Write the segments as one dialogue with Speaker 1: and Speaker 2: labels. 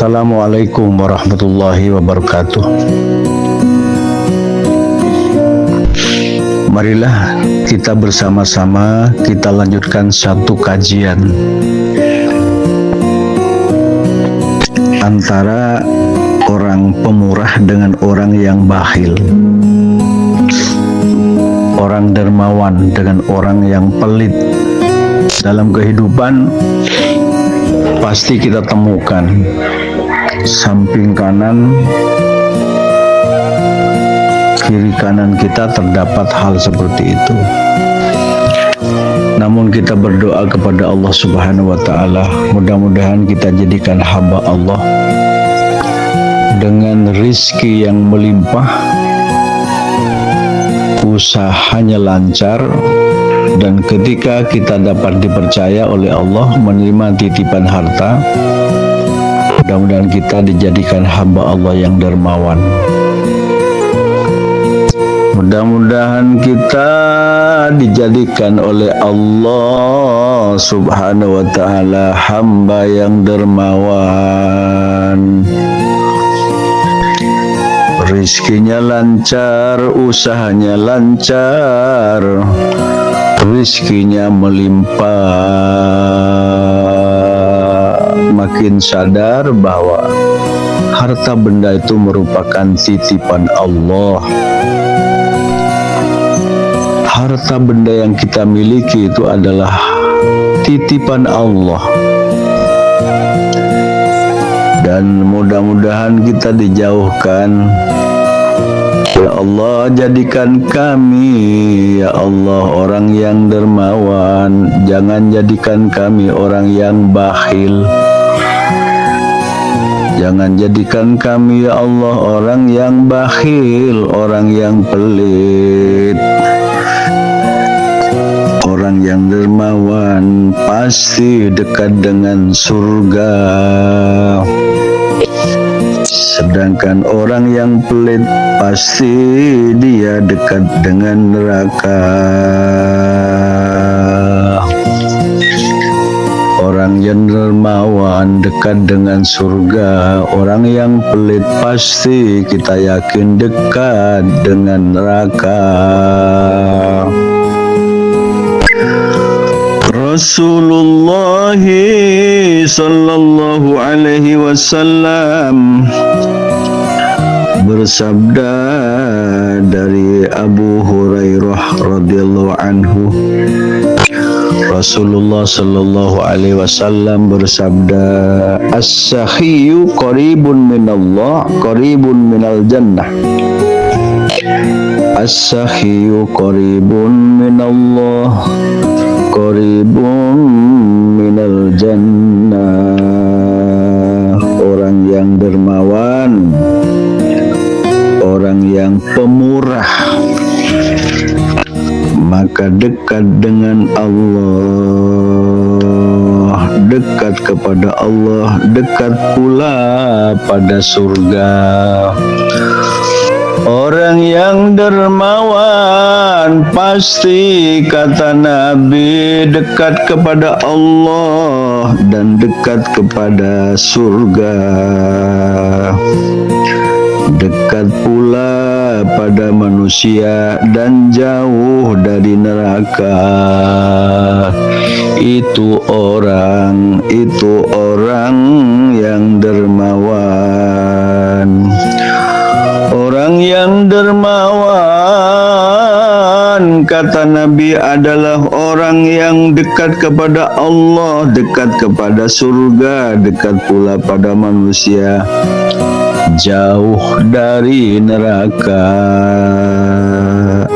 Speaker 1: Assalamualaikum warahmatullahi wabarakatuh. Marilah kita bersama-sama kita lanjutkan satu kajian antara orang pemurah dengan orang yang bakhil, orang dermawan dengan orang yang pelit. Dalam kehidupan pasti kita temukan samping kanan, kiri kanan kita terdapat hal seperti itu. Namun kita berdoa kepada Allah Subhanahu wa Ta'ala, mudah-mudahan kita jadikan hamba Allah dengan rizki yang melimpah, usahanya lancar, dan ketika kita dapat dipercaya oleh Allah menerima titipan harta, mudah-mudahan kita dijadikan hamba Allah yang dermawan. Mudah-mudahan kita dijadikan oleh Allah Subhanahu wa Ta'ala hamba yang dermawan. Rizkinya lancar, usahanya lancar, rizkinya melimpah. Makin sadar bahwa harta benda itu merupakan titipan Allah. Harta benda yang kita miliki itu adalah titipan Allah. Dan mudah-mudahan kita dijauhkan. Ya Allah, jadikan kami, ya Allah, orang yang dermawan. Jangan jadikan kami orang yang bakhil. Jangan jadikan kami, ya Allah, orang yang bakhil, orang yang pelit. Orang yang dermawan pasti dekat dengan surga. Sedangkan orang yang pelit pasti dia dekat dengan neraka. Orang yang dermawan dekat dengan surga. Orang yang pelit pasti kita yakin dekat dengan neraka. Rasulullah sallallahu alaihi wasallam bersabda dari Abu Hurairah radhiyallahu anhu. Rasulullah sallallahu alaihi wasallam bersabda, as-sakhiyyu qaribun minallah, qaribun minal jannah. As-sakhiyyu qaribun minallah, qaribun minal jannah. Orang yang dermawan, orang yang pemurah, maka dekat dengan Allah, dekat kepada Allah, dekat pula pada surga. Orang yang dermawan pasti, kata Nabi, dekat kepada Allah dan dekat kepada surga. Dekat pula pada manusia dan jauh dari neraka. Itu orang yang dermawan. Orang yang dermawan, kata Nabi, adalah orang yang dekat kepada Allah, dekat kepada surga, dekat pula pada manusia, jauh dari neraka.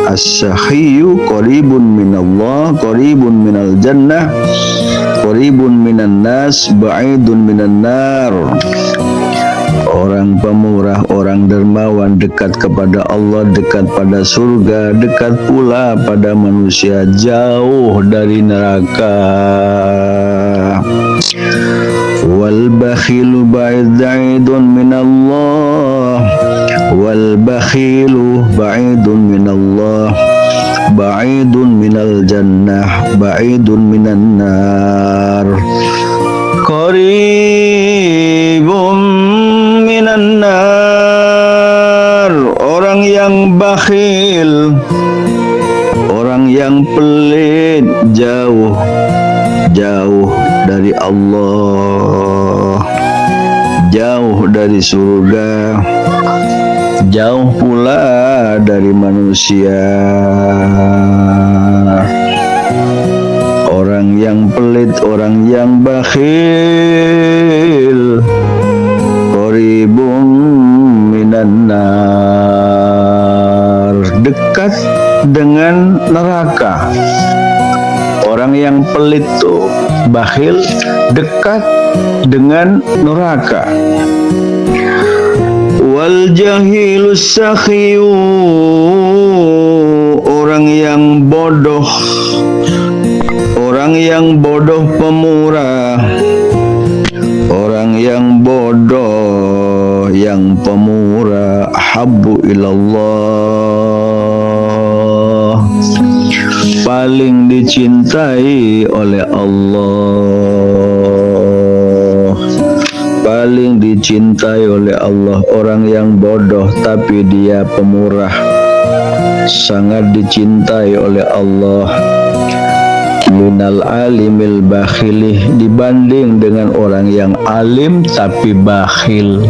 Speaker 1: As-sakhiyyu qaribun minallah, qaribun minal jannah, qaribun minan nas, ba'idun minan nar. Orang pemurah, orang dermawan dekat kepada Allah, dekat pada surga, dekat pula pada manusia, jauh dari neraka. Wal bakhilu ba'idun minallah, wal bakhilu ba'idun minallah, ba'idun minal jannah, ba'idun minan nar. Qaribum jauh dari Allah, jauh dari surga, jauh pula dari manusia. Orang yang pelit, orang yang bakhil, qaribun minan nar, dekat dengan neraka. Orang yang pelit tuh, bakhil, dekat dengan neraka. Wal jahilus sakhiyu, orang yang bodoh, orang yang bodoh pemurah, orang yang bodoh yang pemurah, habbu ilallah, paling dicintai oleh Allah, paling dicintai oleh Allah. Orang yang bodoh tapi dia pemurah, sangat dicintai oleh Allah. Minal alimil bakhilih, dibanding dengan orang yang alim tapi bakhil.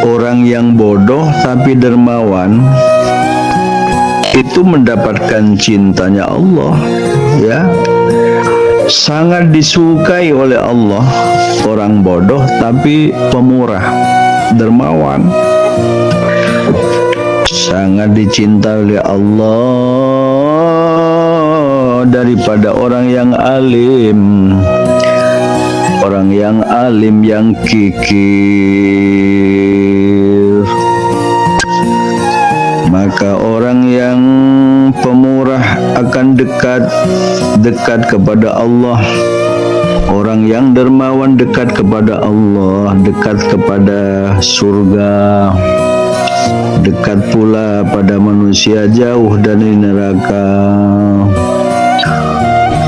Speaker 1: Orang yang bodoh tapi dermawan itu mendapatkan cintanya Allah, ya, sangat disukai oleh Allah. Orang bodoh tapi pemurah, dermawan, sangat dicintai oleh Allah daripada orang yang alim. Orang yang alim yang kikir, maka orang yang pemurah akan dekat kepada Allah. Orang yang dermawan dekat kepada Allah, dekat kepada surga, dekat pula pada manusia, jauh dari neraka.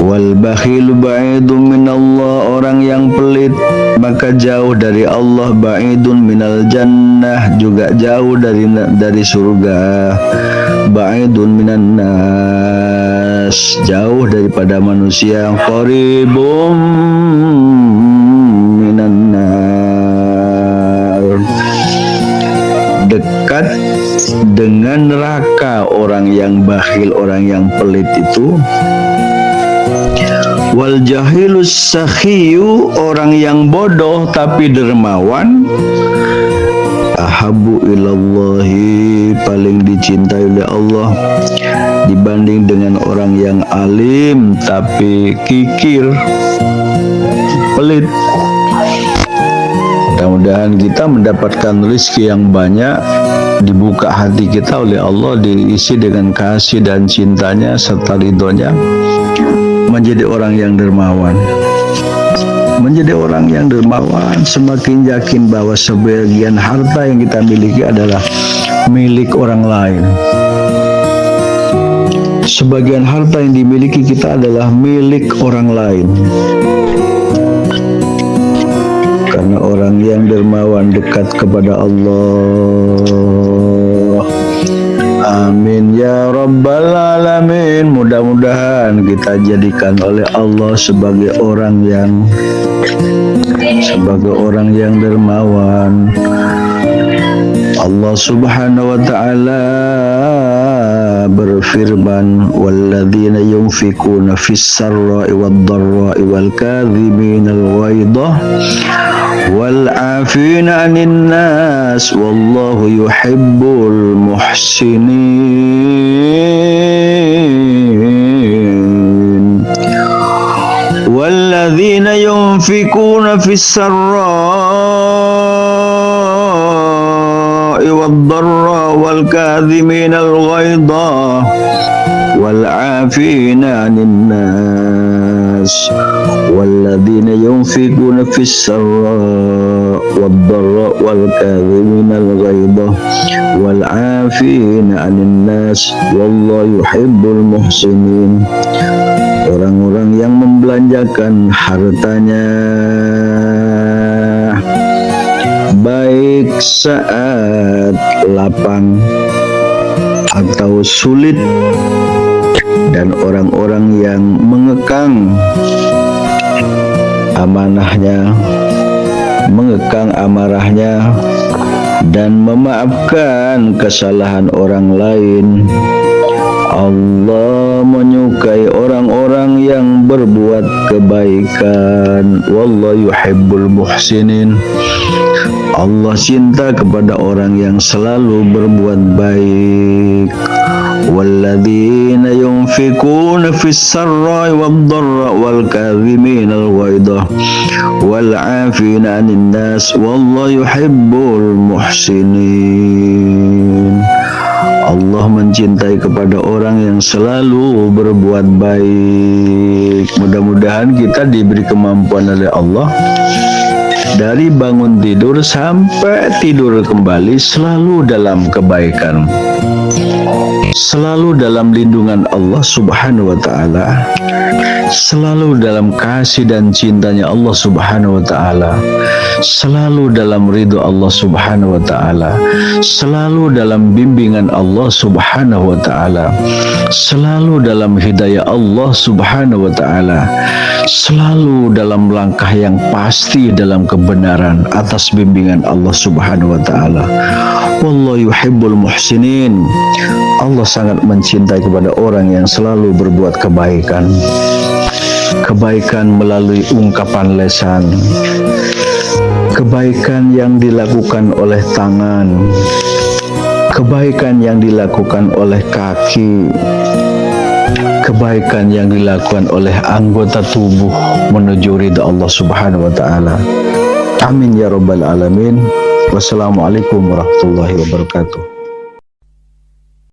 Speaker 1: Wal bakhilu ba'idun minallah, orang yang pelit maka jauh dari Allah. Ba'idun minal jannah, juga jauh dari surga. Ba'idun minan nas, jauh daripada manusia. Qaribum minan nar, dekat dengan neraka. Orang yang bakhil, orang yang pelit itu. Wal jahilus sakhiyu, orang yang bodoh tapi dermawan, ahabbu ilallahi, paling dicintai oleh Allah dibanding dengan orang yang alim tapi kikir, pelit. Mudah-mudahan kita mendapatkan rezeki yang banyak, dibuka hati kita oleh Allah, diisi dengan kasih dan cintanya serta ridhonya, menjadi orang yang dermawan. Menjadi orang yang dermawan, semakin yakin bahwa sebagian harta yang kita miliki adalah milik orang lain. Sebagian harta yang dimiliki kita adalah milik orang lain. Karena orang yang dermawan dekat kepada Allah. Amin ya rabbal alamin. Mudah-mudahan kita jadikan oleh Allah sebagai orang yang dermawan. Allah Subhanahu wa ta'ala berfirman, walladzina yunfikuna fis sarra'i wad dharra'i wal kadhiminal ghaidha wal 'afina 'anil nas wallahu yuhibbul muhsinin. Walladzina yunfikuna fis sarra'i wad dharra'i wal kadhiminal ghaidha wal 'afina 'anil nas walladzina yunfikuna fis sarra'i wad dharra'i wal kadhiminal ghaidha wal 'afina 'anil nas wallahu yuhibbul muhsinin. Orang-orang yang membelanjakan hartanya baik saat lapang atau sulit, dan orang-orang yang mengekang amanahnya, mengekang amarahnya, dan memaafkan kesalahan orang lain. Allah menyukai orang-orang yang berbuat kebaikan. Wallahu yuhibbul muhsinin. Allah cinta kepada orang yang selalu berbuat baik. Walladzina yunfikuna fis sarra'i wad-dharra'i wal kadhiminal ghaidha wal 'afina 'anil nas wallahu yuhibbul muhsinin. Allah mencintai kepada orang yang selalu berbuat baik. Mudah-mudahan kita diberi kemampuan oleh Allah dari bangun tidur sampai tidur kembali selalu dalam kebaikan, selalu dalam lindungan Allah Subhanahu wa ta'ala, selalu dalam kasih dan cintanya Allah Subhanahu wa ta'ala, selalu dalam ridho Allah Subhanahu wa ta'ala, selalu dalam bimbingan Allah Subhanahu wa ta'ala, selalu dalam hidayah Allah Subhanahu wa ta'ala, selalu dalam langkah yang pasti dalam kebenaran atas bimbingan Allah Subhanahu wa ta'ala. Wallahu yuhibbul muhsinin. Allah sangat mencintai kepada orang yang selalu berbuat kebaikan. Kebaikan melalui ungkapan lisan, kebaikan yang dilakukan oleh tangan, kebaikan yang dilakukan oleh kaki, kebaikan yang dilakukan oleh anggota tubuh menuju ridha Allah Subhanahu wa ta'ala. Amin ya rabbal alamin. Wassalamualaikum warahmatullahi wabarakatuh.